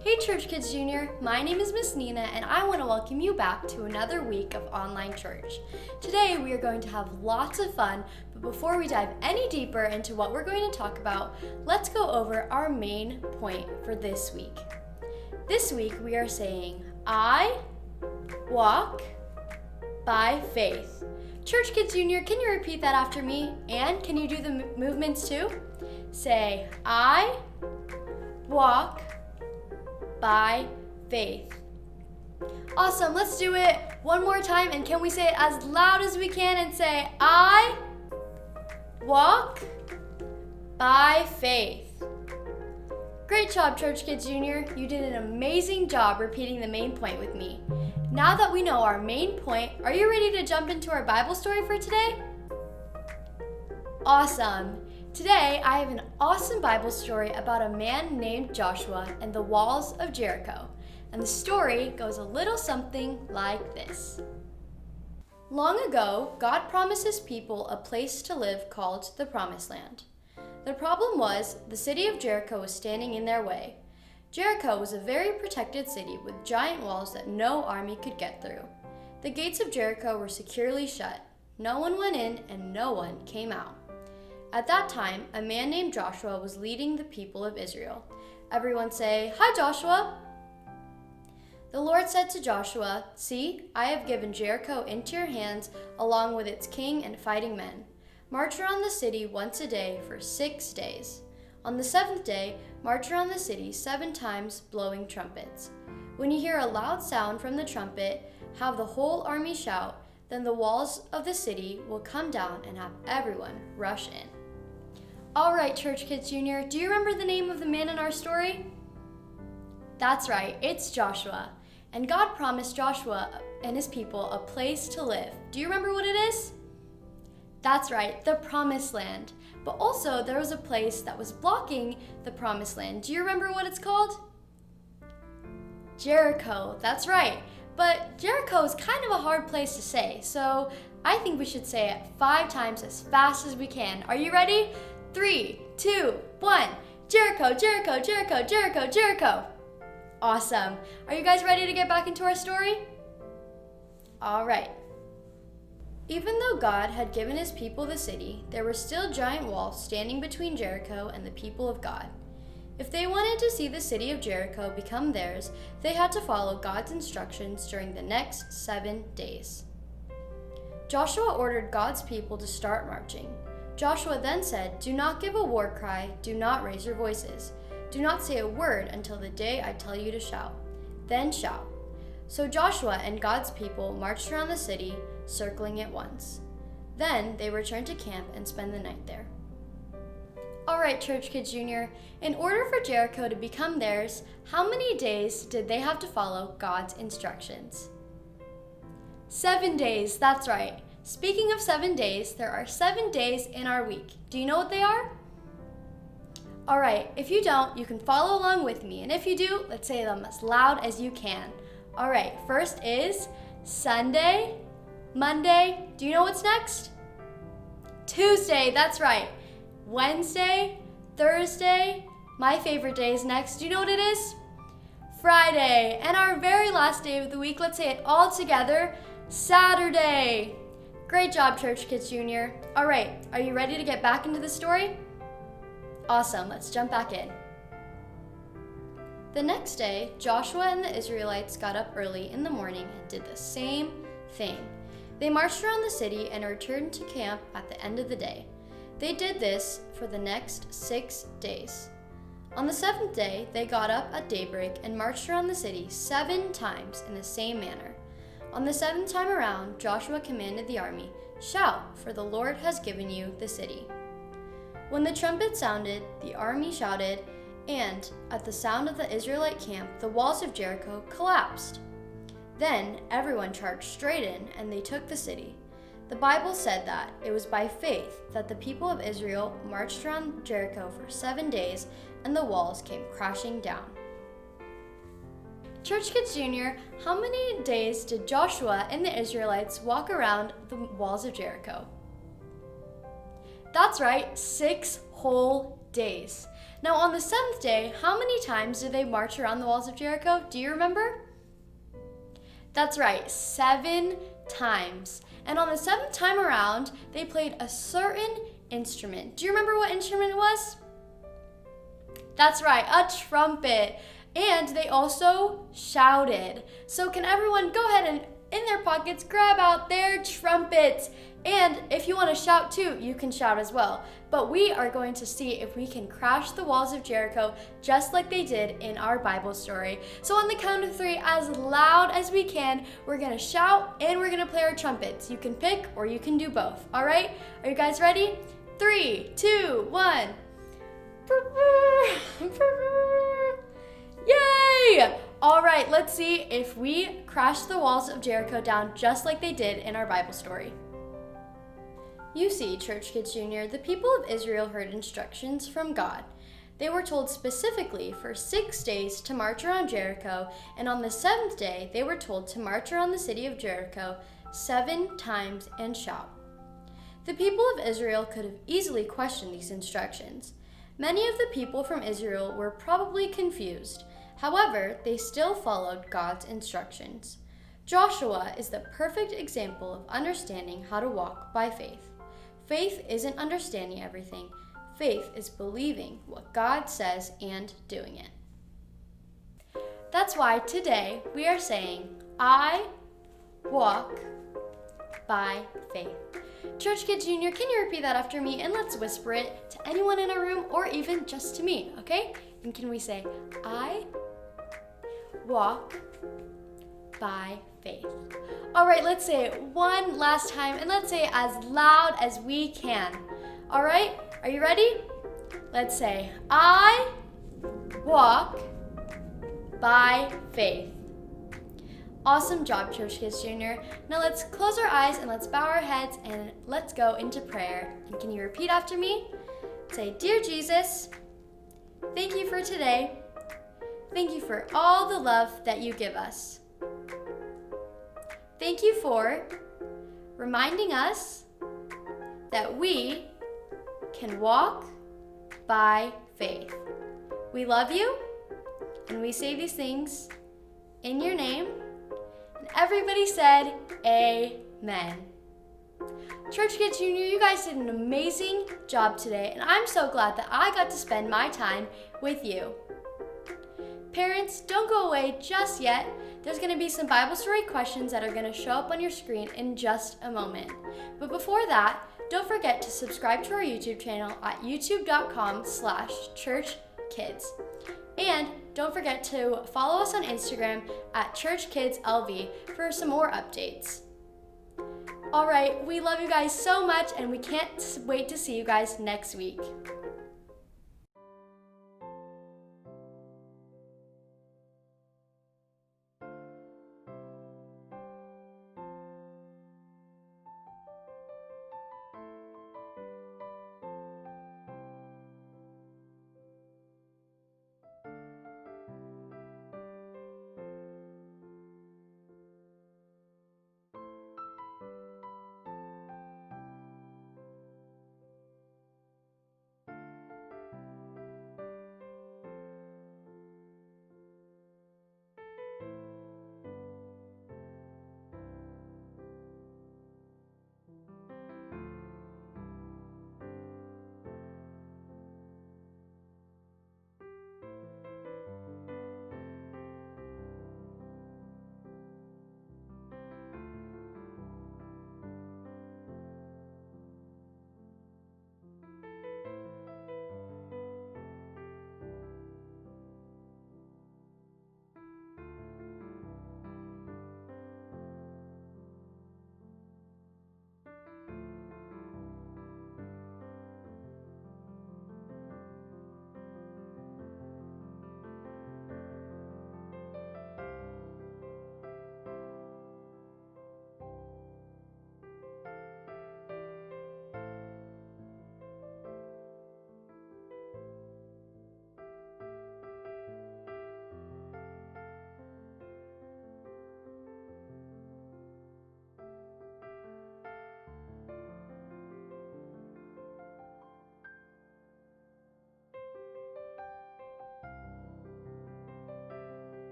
Hey Church Kids Junior, my name is Miss Nina and I want to welcome you back to another week of online church. Today we are going to have lots of fun, but before we dive any deeper into what we're going to talk about, let's go over our main point for this week. This week we are saying, I walk by faith. Church Kids Junior, can you repeat that after me? And can you do the movements too? Say, I walk by faith. Awesome, let's do it one more time, and can we say it as loud as we can and say, I walk by faith. Great job, Church Kids Junior. You did an amazing job repeating the main point with me. Now that we know our main point, are you ready to jump into our Bible story for today? Awesome. Today, I have an awesome Bible story about a man named Joshua and the walls of Jericho. And the story goes a little something like this. Long ago, God promised his people a place to live called the Promised Land. The problem was, the city of Jericho was standing in their way. Jericho was a very protected city with giant walls that no army could get through. The gates of Jericho were securely shut. No one went in and no one came out. At that time, a man named Joshua was leading the people of Israel. Everyone say, "Hi, Joshua." The Lord said to Joshua, "See, I have given Jericho into your hands along with its king and fighting men. March around the city once a day for 6 days. On the 7th day, march around the city 7 times, blowing trumpets. When you hear a loud sound from the trumpet, have the whole army shout, then the walls of the city will come down and have everyone rush in." All right, Church Kids Junior, do you remember the name of the man in our story? That's right, it's Joshua. And God promised Joshua and his people a place to live. Do you remember what it is? That's right, the Promised Land. But also there was a place that was blocking the Promised Land. Do you remember what it's called? Jericho, that's right. But Jericho is kind of a hard place to say, so I think we should say it 5 times as fast as we can. Are you ready? 3, 2, 1. Jericho, Jericho, Jericho, Jericho, Jericho. Awesome. Are you guys ready to get back into our story? All right. Even though God had given his people the city, there were still giant walls standing between Jericho and the people of God. If they wanted to see the city of Jericho become theirs, they had to follow God's instructions during the next 7 days. Joshua ordered God's people to start marching. Joshua then said, "Do not give a war cry, do not raise your voices. Do not say a word until the day I tell you to shout. Then shout." So Joshua and God's people marched around the city, circling it once. Then they returned to camp and spent the night there. All right, Church Kids Junior, in order for Jericho to become theirs, how many days did they have to follow God's instructions? 7 days, that's right. Speaking of 7 days, there are 7 days in our week. Do you know what they are? All right, if you don't, you can follow along with me. And if you do, let's say them as loud as you can. All right, first is Sunday, Monday. Do you know what's next? Tuesday, that's right. Wednesday, Thursday. My favorite day is next. Do you know what it is? Friday. And our very last day of the week, let's say it all together, Saturday. Great job, Church Kids Junior. All right, are you ready to get back into the story? Awesome, let's jump back in. The next day, Joshua and the Israelites got up early in the morning and did the same thing. They marched around the city and returned to camp at the end of the day. They did this for the next 6 days. On the 7th day, they got up at daybreak and marched around the city 7 times in the same manner. On the 7th time around, Joshua commanded the army, "Shout, for the Lord has given you the city." When the trumpet sounded, the army shouted, and at the sound of the Israelite camp, the walls of Jericho collapsed. Then everyone charged straight in, and they took the city. The Bible said that it was by faith that the people of Israel marched around Jericho for 7 days, and the walls came crashing down. Church Kids Junior, how many days did Joshua and the Israelites walk around the walls of Jericho? That's right, 6 whole days. Now on the 7th day, how many times did they march around the walls of Jericho? Do you remember? That's right, 7 times. And on the 7th time around, they played a certain instrument. Do you remember what instrument it was? That's right, a trumpet. And they also shouted. So can everyone go ahead and in their pockets grab out their trumpets. And if you want to shout too, you can shout as well. But we are going to see if we can crash the walls of Jericho just like they did in our Bible story. So on the count of 3, as loud as we can, we're going to shout and we're going to play our trumpets. You can pick or you can do both. All right? Are you guys ready? 3, 2, 1. Yay! All right, let's see if we crash the walls of Jericho down just like they did in our Bible story. You see, Church Kids Junior, the people of Israel heard instructions from God. They were told specifically for 6 days to march around Jericho, and on the 7th day, they were told to march around the city of Jericho 7 times and shout. The people of Israel could have easily questioned these instructions. Many of the people from Israel were probably confused. However, they still followed God's instructions. Joshua is the perfect example of understanding how to walk by faith. Faith isn't understanding everything. Faith is believing what God says and doing it. That's why today we are saying, I walk by faith. Church Kids Junior, can you repeat that after me? And let's whisper it to anyone in our room or even just to me, okay? And can we say, I walk by faith. All right, let's say it one last time, and let's say it as loud as we can. All right, are you ready? Let's say, I walk by faith. Awesome job, Church Kids Junior. Now let's close our eyes and let's bow our heads and let's go into prayer. And can you repeat after me? Say, Dear Jesus, thank you for today. Thank you for all the love that you give us. Thank you for reminding us that we can walk by faith. We love you, and we say these things in your name. And everybody said, Amen. Church Kids Junior, you guys did an amazing job today, and I'm so glad that I got to spend my time with you. Parents, don't go away just yet. There's going to be some Bible story questions that are going to show up on your screen in just a moment. But before that, don't forget to subscribe to our YouTube channel at youtube.com/ChurchKids. And don't forget to follow us on Instagram at ChurchKidsLV for some more updates. All right, we love you guys so much, and we can't wait to see you guys next week.